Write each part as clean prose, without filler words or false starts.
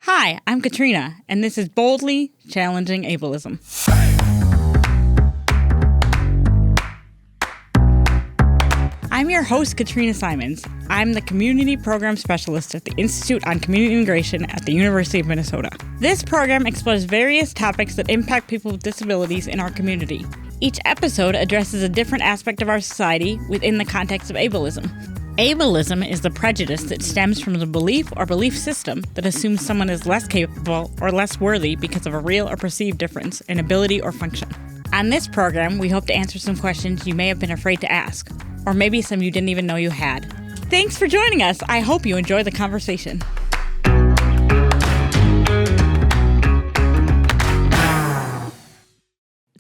Hi, I'm Katrina, and this is Boldly Challenging Ableism. I'm your host, Katrina Simon. I'm the Community Program Specialist at the Institute on Community Integration at the University of Minnesota. This program explores various topics that impact people with disabilities in our community. Each episode addresses a different aspect of our society within the context of ableism. Ableism is the prejudice that stems from the belief or belief system that assumes someone is less capable or less worthy because of a real or perceived difference in ability or function. On this program, we hope to answer some questions you may have been afraid to ask, or maybe some you didn't even know you had. Thanks for joining us. I hope you enjoy the conversation.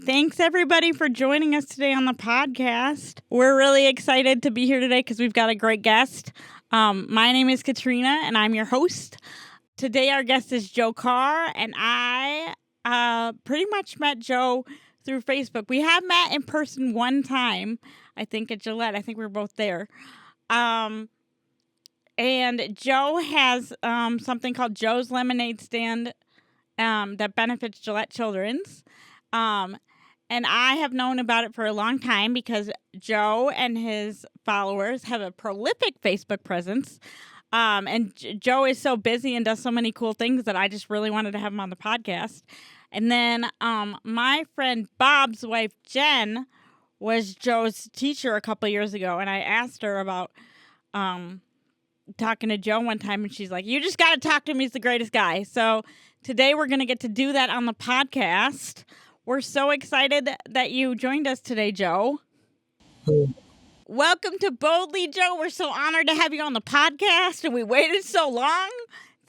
Thanks, everybody, for joining us today on the podcast. We're really excited to be here today because we've got a great guest. My name is Katrina, and I'm your host. Today, our guest is Joe Carr, and I pretty much met Joe through Facebook. We have met in person one time, I think, at Gillette. I think we were both there. And Joe has something called Joe's Lemonade Stand that benefits Gillette Children's. And I have known about it for a long time because Joe and his followers have a prolific Facebook presence. And Joe is so busy and does so many cool things that I just really wanted to have him on the podcast. And then my friend Bob's wife, Jen, was Joe's teacher a couple years ago. And I asked her about talking to Joe one time. And she's like, you just got to talk to him. He's the greatest guy. So today we're going to get to do that on the podcast. We're so excited that you joined us today, Joe. Welcome to Boldly, Joe. We're so honored to have you on the podcast, and we waited so long.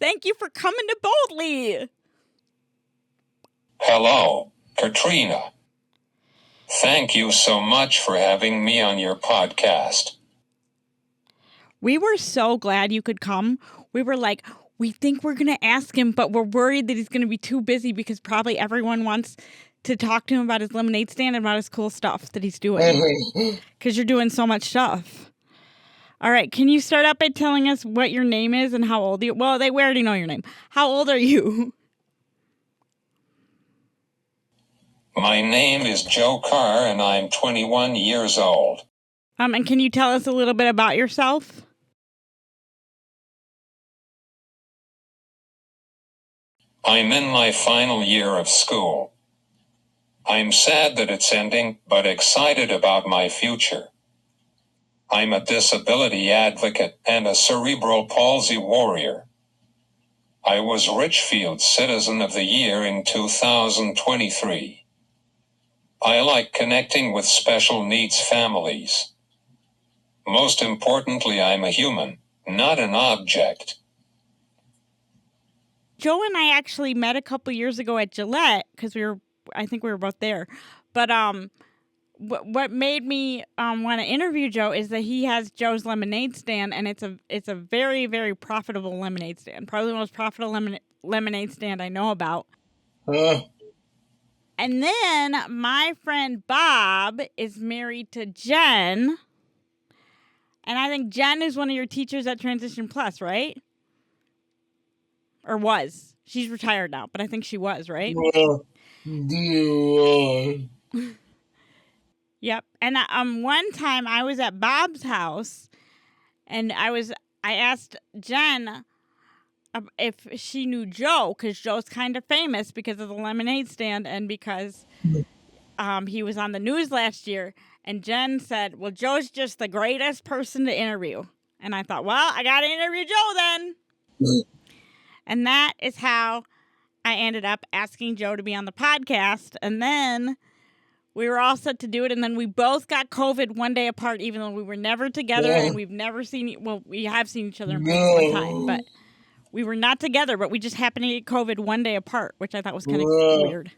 Thank you for coming to Boldly. Hello, Katrina. Thank you so much for having me on your podcast. We were so glad you could come. We were like, we think we're going to ask him, but we're worried that he's going to be too busy because probably everyone wants to talk to him about his lemonade stand and about his cool stuff that he's doing. Because you're doing so much stuff. All right, can you start out by telling us what your name is and how old you are? Well, we already know your name. How old are you? My name is Joe Carr, and I'm 21 years old. And can you tell us a little bit about yourself? I'm in my final year of school. I'm sad that it's ending, but excited about my future. I'm a disability advocate and a cerebral palsy warrior. I was Richfield Citizen of the Year in 2023. I like connecting with special needs families. Most importantly, I'm a human, not an object. Joe and I actually met a couple years ago at Gillette because I think we were both there. But what made me want to interview Joe is that he has Joe's Lemonade Stand, and it's a very, very profitable lemonade stand. Probably the most profitable lemonade stand I know about. And then my friend Bob is married to Jen. And I think Jen is one of your teachers at Transition Plus, right? Or was. She's retired now, but I think she was, right? Yep. And one time I was at Bob's house, and I asked Jen if she knew Joe, because Joe's kind of famous because of the lemonade stand and because he was on the news last year. And Jen said, well, Joe's just the greatest person to interview. And I thought, well, I got to interview Joe then. And that is how I ended up asking Joe to be on the podcast. And then we were all set to do it. And then we both got COVID one day apart, even though we were never together. Yeah. And we've never we have seen each other in person one time. But we were not together. But we just happened to get COVID one day apart, which I thought was kind of weird.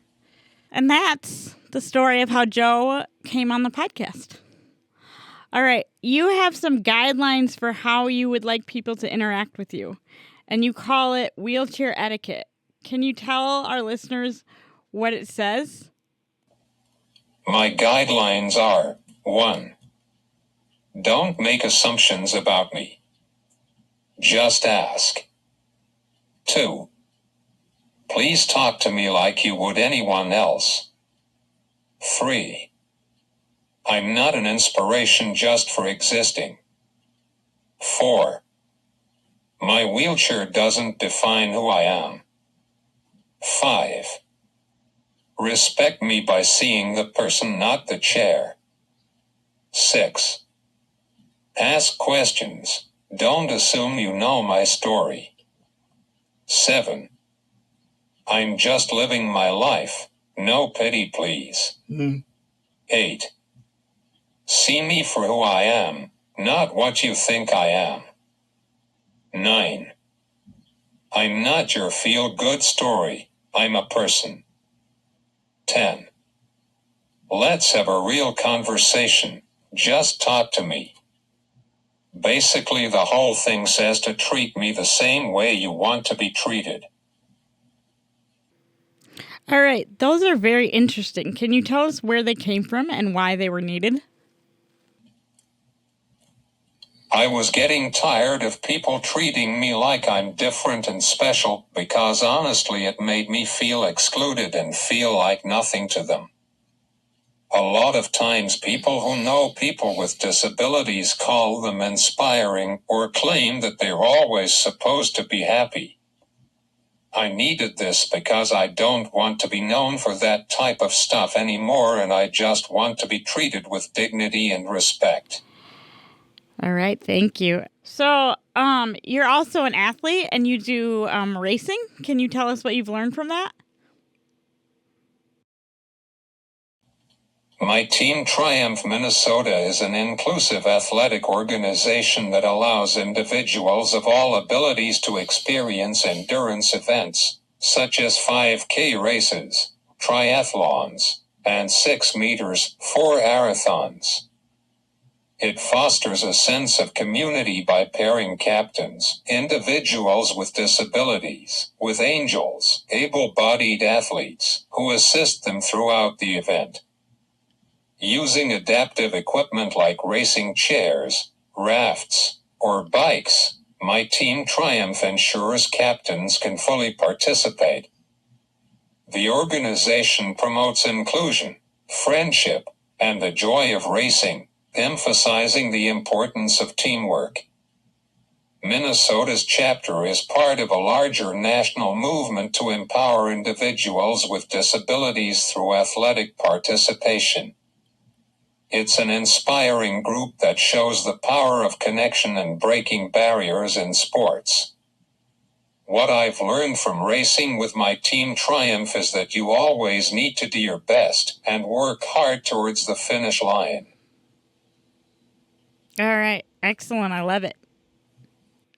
And that's the story of how Joe came on the podcast. All right. You have some guidelines for how you would like people to interact with you. And you call it wheelchair etiquette. Can you tell our listeners what it says? My guidelines are: 1. Don't make assumptions about me. Just ask. 2. Please talk to me like you would anyone else. 3. I'm not an inspiration just for existing. 4. My wheelchair doesn't define who I am. 5. Respect me by seeing the person, not the chair. 6. Ask questions. Don't assume you know my story. 7. I'm just living my life. No pity, please. 8. See me for who I am, not what you think I am. 9. I'm not your feel-good story. I'm a person. 10. Let's have a real conversation. Just talk to me. Basically, the whole thing says to treat me the same way you want to be treated. All right, those are very interesting. Can you tell us where they came from and why they were needed? I was getting tired of people treating me like I'm different and special, because honestly it made me feel excluded and feel like nothing to them. A lot of times people who know people with disabilities call them inspiring or claim that they're always supposed to be happy. I needed this because I don't want to be known for that type of stuff anymore, and I just want to be treated with dignity and respect. All right, thank you. So, you're also an athlete and you do racing. Can you tell us what you've learned from that? My Team Triumph Minnesota is an inclusive athletic organization that allows individuals of all abilities to experience endurance events, such as 5K races, triathlons, and 6 meters, 4 marathons. It fosters a sense of community by pairing captains, individuals with disabilities, with angels, able-bodied athletes, who assist them throughout the event. Using adaptive equipment like racing chairs, rafts, or bikes, my Team Triumph ensures captains can fully participate. The organization promotes inclusion, friendship, and the joy of racing, emphasizing the importance of teamwork. Minnesota's chapter is part of a larger national movement to empower individuals with disabilities through athletic participation. It's an inspiring group that shows the power of connection and breaking barriers in sports. What I've learned from racing with my Team Triumph is that you always need to do your best and work hard towards the finish line. All right, excellent. I love it.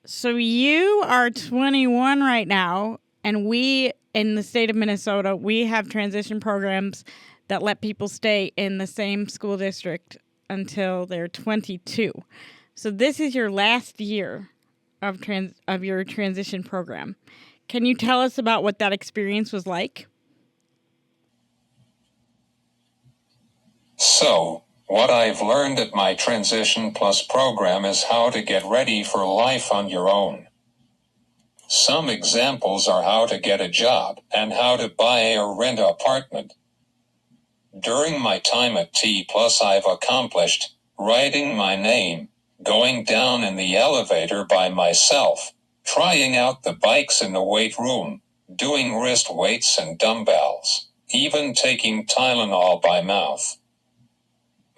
So you are 21 right now, and we in the state of Minnesota, we have transition programs that let people stay in the same school district until they're 22. So this is your last year of your transition program. Can you tell us about what that experience was like? So, what I've learned at my Transition Plus program is how to get ready for life on your own. Some examples are how to get a job and how to buy or rent an apartment. During my time at T Plus, I've accomplished writing my name, going down in the elevator by myself, trying out the bikes in the weight room, doing wrist weights and dumbbells, even taking Tylenol by mouth.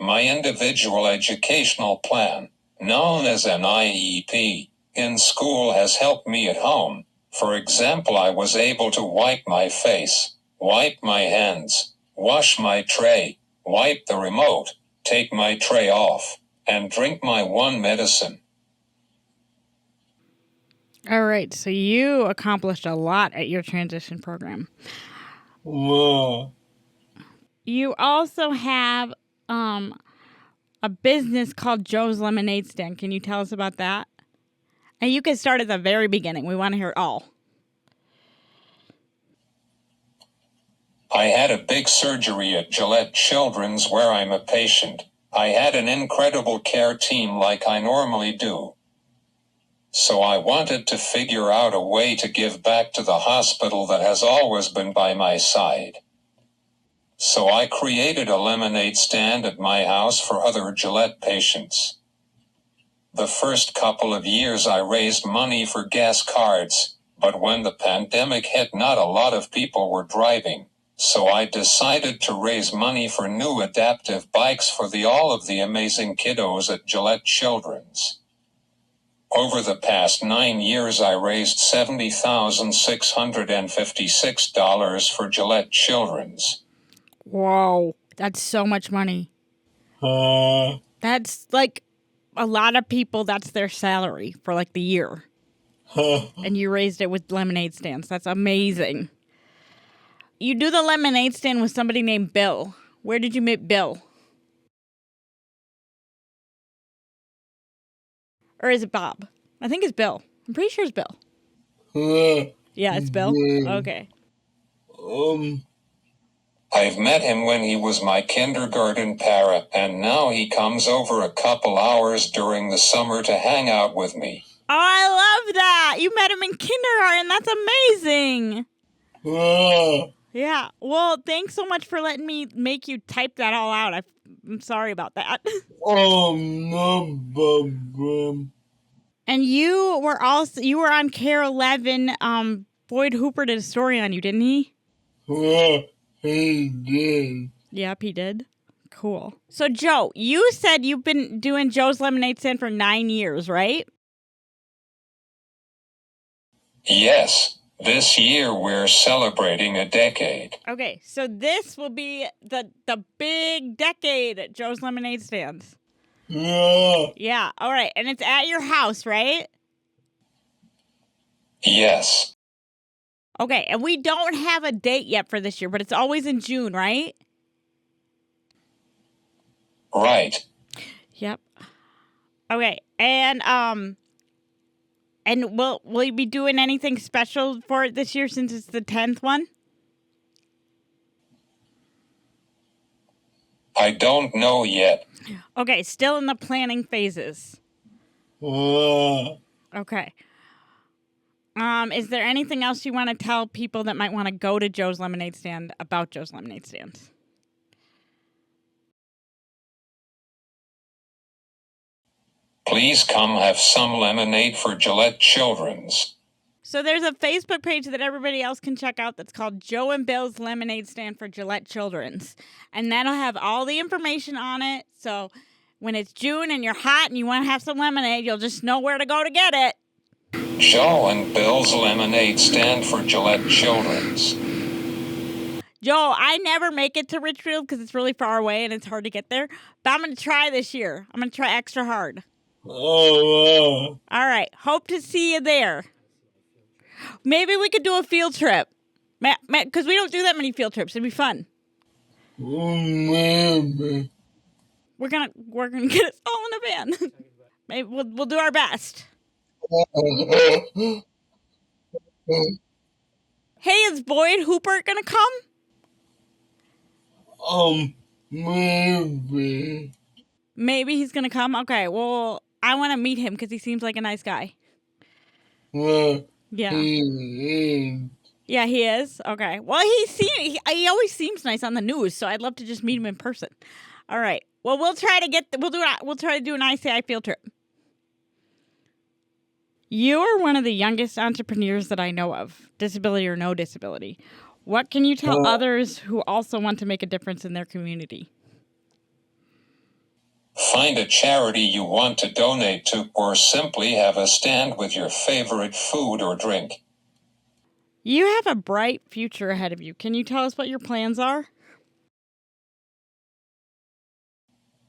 My individual educational plan, known as an IEP, in school has helped me at home. For example, I was able to wipe my face, wipe my hands, wash my tray, wipe the remote, take my tray off, and drink my one medicine. All right, so you accomplished a lot at your transition program. Whoa. You also have a business called Joe's Lemonade Stand. Can you tell us about that? And you can start at the very beginning. We want to hear it all. I had a big surgery at Gillette Children's where I'm a patient. I had an incredible care team like I normally do. So I wanted to figure out a way to give back to the hospital that has always been by my side. So I created a lemonade stand at my house for other Gillette patients. The first couple of years I raised money for gas cards, but when the pandemic hit, not a lot of people were driving. So I decided to raise money for new adaptive bikes for all of the amazing kiddos at Gillette Children's. Over the past 9 years I raised $70,656 for Gillette Children's. Whoa, that's so much money. Uh, That's like a lot of people, that's their salary for like the year. And you raised it with lemonade stands. That's amazing. You do the lemonade stand with somebody named Bill. Where did you meet Bill? Or is it Bob? I think it's Bill. I'm pretty sure it's Bill. Yeah, it's Bill? Okay. I've met him when he was my kindergarten para, and now he comes over a couple hours during the summer to hang out with me. Oh, I love that. You met him in kindergarten. That's amazing. Yeah. Well, thanks so much for letting me make you type that all out. I'm sorry about that. no problem. And you were on Care 11. Boyd Hooper did a story on you, didn't he? Yeah, he did. Yep, he did. Cool. So, Joe, you said you've been doing Joe's Lemonade Stand for 9 years, right? Yes. This year we're celebrating a decade. Okay, so this will be the big decade at Joe's Lemonade Stands. Yeah. Yeah, all right. And it's at your house, right? Yes. Okay, and we don't have a date yet for this year, but it's always in June, right? Right. Yep. Okay, and will you be doing anything special for it this year since it's the 10th one? I don't know yet. Okay, still in the planning phases. Okay. Is there anything else you want to tell people that might want to go to Joe's Lemonade Stand about Joe's Lemonade Stand? Please come have some lemonade for Gillette Children's. So there's a Facebook page that everybody else can check out that's called Joe and Bill's Lemonade Stand for Gillette Children's. And that'll have all the information on it. So when it's June and you're hot and you want to have some lemonade, you'll just know where to go to get it. Joe and Bill's Lemonade Stand for Gillette Children's. Joe, I never make it to Richfield because it's really far away and it's hard to get there. But I'm going to try this year. I'm going to try extra hard. Oh, All right. Hope to see you there. Maybe we could do a field trip. Because we don't do that many field trips. It'd be fun. maybe. We're gonna get us all in a van. Maybe we'll do our best. Hey, is Boyd Hooper gonna come? Maybe. Maybe he's gonna come. Okay. Well, I want to meet him because he seems like a nice guy. Well, Yeah. he Yeah, he is. Okay. Well, he always seems nice on the news, so I'd love to just meet him in person. All right. Well, we'll try to do an ICI field trip. You are one of the youngest entrepreneurs that I know of, disability or no disability. What can you tell others who also want to make a difference in their community? Find a charity you want to donate to, or simply have a stand with your favorite food or drink. You have a bright future ahead of you. Can you tell us what your plans are?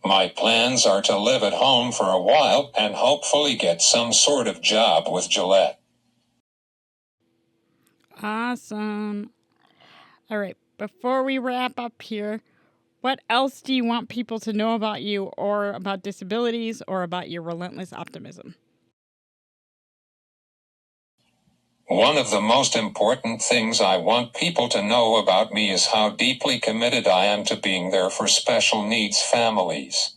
My plans are to live at home for a while and hopefully get some sort of job with Gillette. Awesome. All right. Before we wrap up here, what else do you want people to know about you or about disabilities or about your relentless optimism? One of the most important things I want people to know about me is how deeply committed I am to being there for special needs families.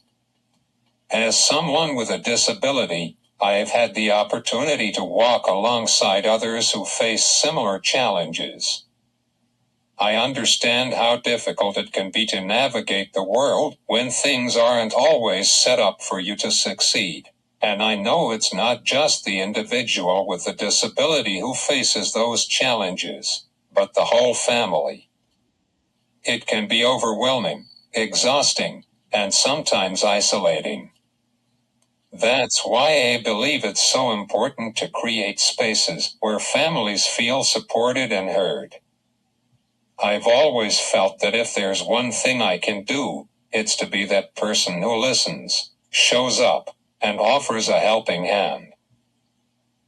As someone with a disability, I have had the opportunity to walk alongside others who face similar challenges. I understand how difficult it can be to navigate the world when things aren't always set up for you to succeed. And I know it's not just the individual with a disability who faces those challenges, but the whole family. It can be overwhelming, exhausting, and sometimes isolating. That's why I believe it's so important to create spaces where families feel supported and heard. I've always felt that if there's one thing I can do, it's to be that person who listens, shows up, and offers a helping hand.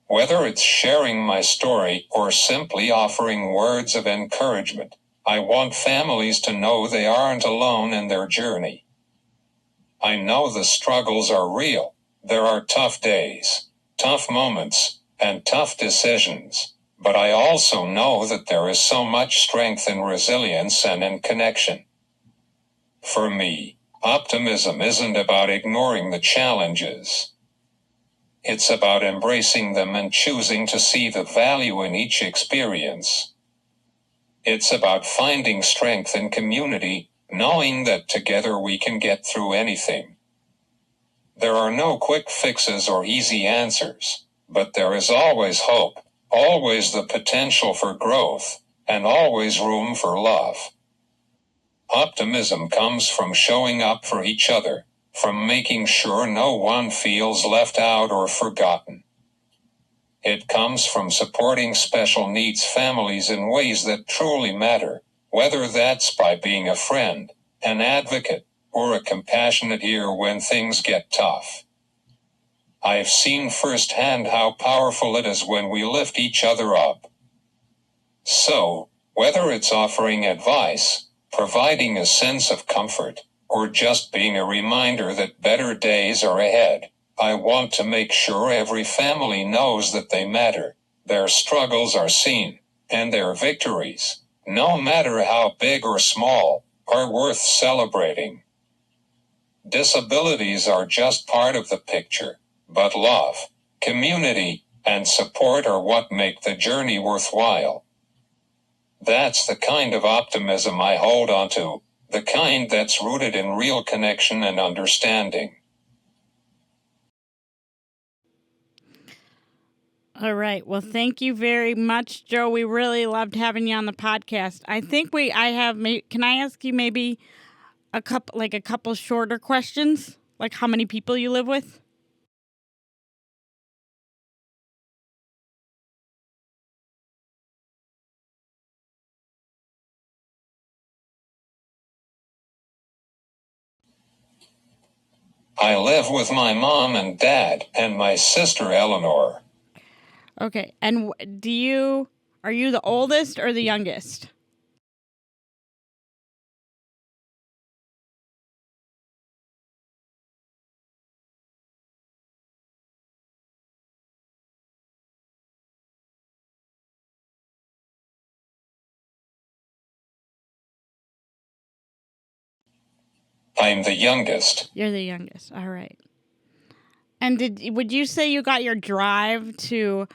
Whether it's sharing my story or simply offering words of encouragement, I want families to know they aren't alone in their journey. I know the struggles are real. There are tough days, tough moments, and tough decisions. But I also know that there is so much strength in resilience and in connection. For me, optimism isn't about ignoring the challenges. It's about embracing them and choosing to see the value in each experience. It's about finding strength in community, knowing that together we can get through anything. There are no quick fixes or easy answers, but there is always hope. Always the potential for growth, and always room for love. Optimism comes from showing up for each other, from making sure no one feels left out or forgotten. It comes from supporting special needs families in ways that truly matter, whether that's by being a friend, an advocate, or a compassionate ear when things get tough. I've seen firsthand how powerful it is when we lift each other up. So, whether it's offering advice, providing a sense of comfort, or just being a reminder that better days are ahead, I want to make sure every family knows that they matter, their struggles are seen, and their victories, no matter how big or small, are worth celebrating. Disabilities are just part of the picture. But love, community, and support are what make the journey worthwhile. That's the kind of optimism I hold on to, the kind that's rooted in real connection and understanding. All right. Well, thank you very much, Joe. We really loved having you on the podcast. I think can I ask you maybe a couple shorter questions? Like how many people you live with? I live with my mom and dad and my sister Eleanor. Okay. And are you the oldest or the youngest? I'm the youngest. You're the youngest. All right. And would you say you got your drive to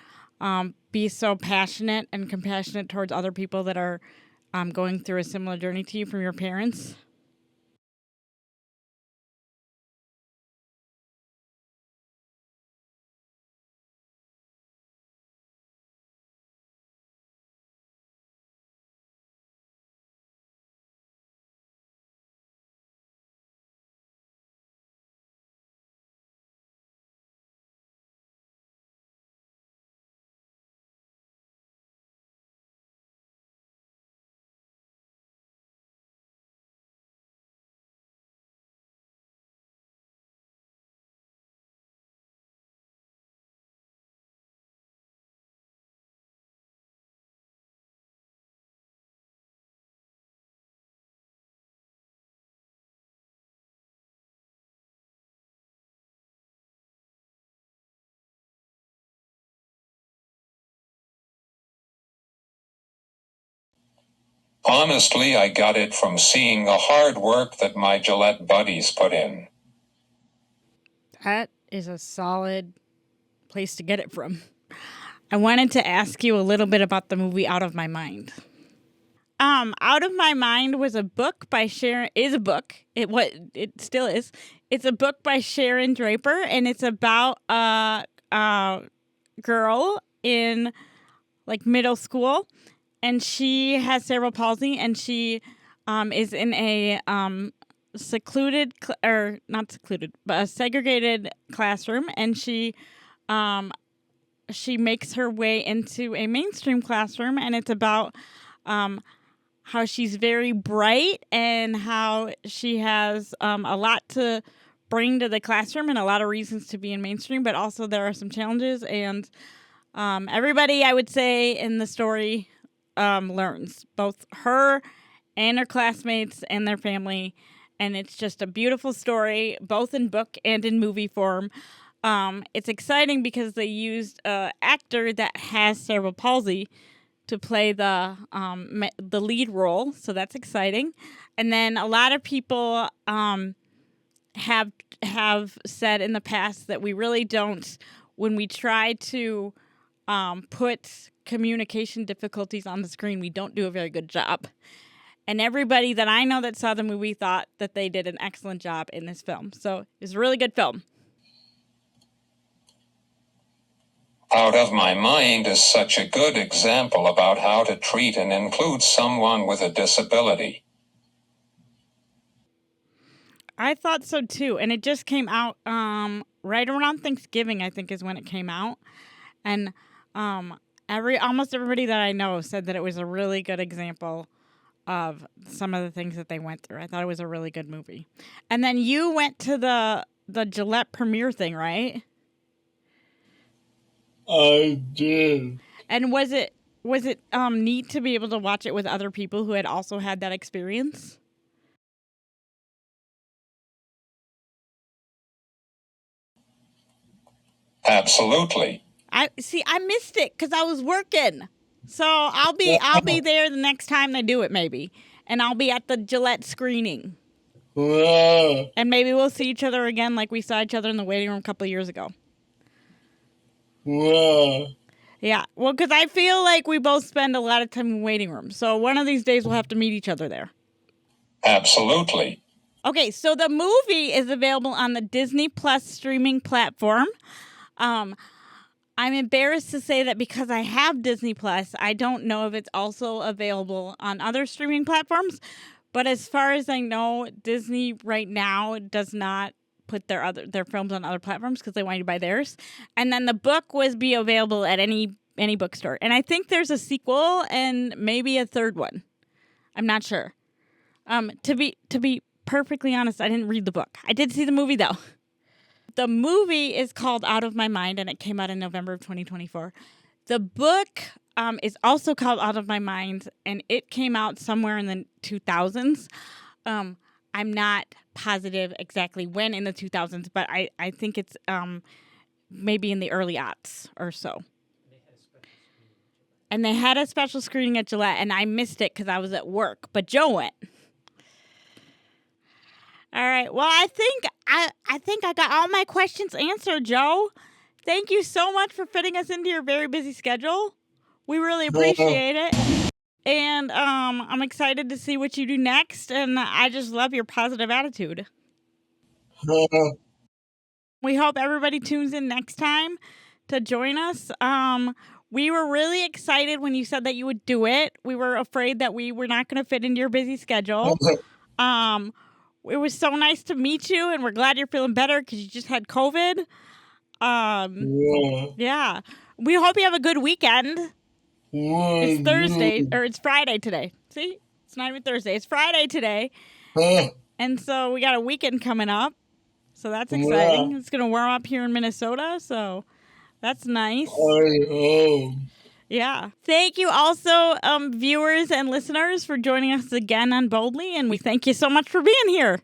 be so passionate and compassionate towards other people that are going through a similar journey to you from your parents? Honestly, I got it from seeing the hard work that my Gillette buddies put in. That is a solid place to get it from. I wanted to ask you a little bit about the movie Out of My Mind. Out of My Mind was a book by Sharon. It still is. It's a book by Sharon Draper, and it's about a girl in like middle school, and she has cerebral palsy, and she is in a a segregated classroom, and she makes her way into a mainstream classroom, and it's about how she's very bright and how she has a lot to bring to the classroom and a lot of reasons to be in mainstream, but also there are some challenges, and everybody, I would say, in the story learns, both her and her classmates and their family, and it's just a beautiful story, both in book and in movie form. It's exciting because they used an actor that has cerebral palsy to play the lead role, so that's exciting. And then a lot of people have said in the past that we really don't, when we try to put communication difficulties on the screen, we don't do a very good job. And everybody that I know that saw the movie thought that they did an excellent job in this film. So it's a really good film. Out of My Mind is such a good example about how to treat and include someone with a disability. I thought so too, and it just came out right around Thanksgiving, I think, is when it came out, and almost everybody that I know said that it was a really good example of some of the things that they went through. I thought it was a really good movie. And then you went to the Gillette premiere thing, right? I did. And was it neat to be able to watch it with other people who had also had that experience? Absolutely. I missed it because I was working. So I'll be there the next time they do it, maybe, and I'll be at the Gillette screening. Wow. And maybe we'll see each other again, like we saw each other in the waiting room a couple of years ago. Wow. Yeah, well, because I feel like we both spend a lot of time in waiting rooms. So one of these days we'll have to meet each other there. Absolutely. Okay, so the movie is available on the Disney Plus streaming platform. I'm embarrassed to say that because I have Disney Plus, I don't know if it's also available on other streaming platforms. But as far as I know, Disney right now does not put their films on other platforms because they want you to buy theirs. And then the book was be available at any bookstore. And I think there's a sequel and maybe a third one. I'm not sure. To be perfectly honest, I didn't read the book. I did see the movie though. The movie is called Out of My Mind, and it came out in November of 2024. The book is also called Out of My Mind, and it came out somewhere in the 2000s. I'm not positive exactly when in the 2000s, but I think it's maybe in the early aughts or so. And they had a special screening at Gillette, and I missed it because I was at work, but Joe went. All right. Well, I think I got all my questions answered, Joe. Thank you so much for fitting us into your very busy schedule. We really appreciate it. And I'm excited to see what you do next, and I just love your positive attitude. We hope everybody tunes in next time to join us. We were really excited when you said that you would do it. We were afraid that we were not going to fit into your busy schedule. It was so nice to meet you, and we're glad you're feeling better because you just had COVID. Yeah. We hope you have a good weekend. It's Thursday, or it's Friday today. See? It's not even Thursday. It's Friday today. And so we got a weekend coming up. So that's exciting. It's going to warm up here in Minnesota, so that's nice. Yeah. Thank you also, viewers and listeners, for joining us again on Boldly, and we thank you so much for being here.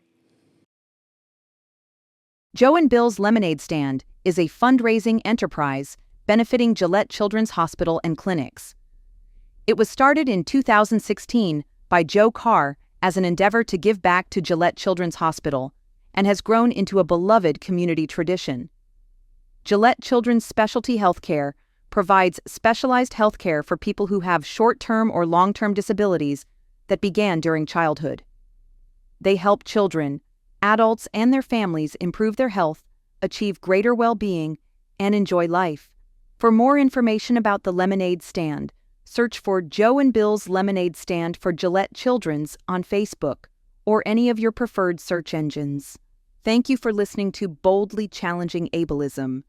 Joe and Bill's Lemonade Stand is a fundraising enterprise benefiting Gillette Children's Hospital and Clinics. It was started in 2016 by Joe Carr as an endeavor to give back to Gillette Children's Hospital and has grown into a beloved community tradition. Gillette Children's Specialty Healthcare provides specialized healthcare for people who have short-term or long-term disabilities that began during childhood. They help children, adults, and their families improve their health, achieve greater well-being, and enjoy life. For more information about the Lemonade Stand, search for Joe and Bill's Lemonade Stand for Gillette Children's on Facebook or any of your preferred search engines. Thank you for listening to Boldly Challenging Ableism.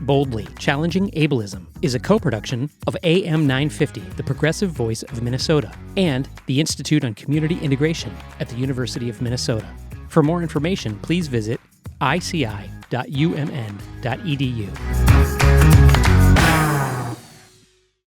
Boldly Challenging Ableism is a co-production of AM 950, the progressive voice of Minnesota, and the Institute on Community Integration at the University of Minnesota. For more information, please visit ici.umn.edu.